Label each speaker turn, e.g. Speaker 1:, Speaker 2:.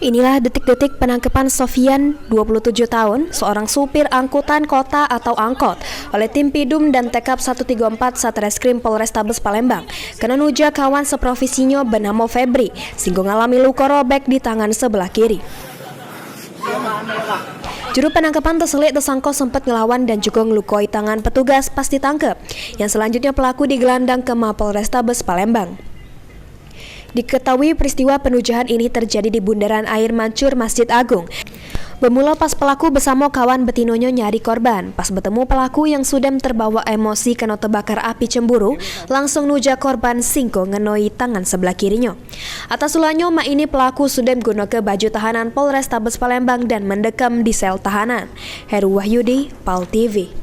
Speaker 1: Inilah detik-detik penangkapan Sofian, 27 tahun, seorang supir angkutan kota atau angkot, oleh tim Pidum dan Tekap 134 Satreskrim Polrestabes Palembang. Karena nuja kawan seprovinsinya bernama Febri, sehingga ngalami luka robek di tangan sebelah kiri. Juru penangkapan terselit tersangka sempat ngelawan dan juga ngelukoi tangan petugas pas ditangkap. Yang selanjutnya pelaku digelandang ke Mapolrestabes Palembang. Diketahui peristiwa penujahan ini terjadi di bundaran air mancur Masjid Agung. Bermula pas pelaku bersama kawan betinonya nyari korban. Pas bertemu pelaku yang sudah terbawa emosi kena terbakar api cemburu, langsung nuja korban singko ngenoi tangan sebelah kirinya. Atas ulahnya mak ini pelaku sudah menggunakan baju tahanan Polrestabes Palembang dan mendekam di sel tahanan. Heru Wahyudi, PAL TV.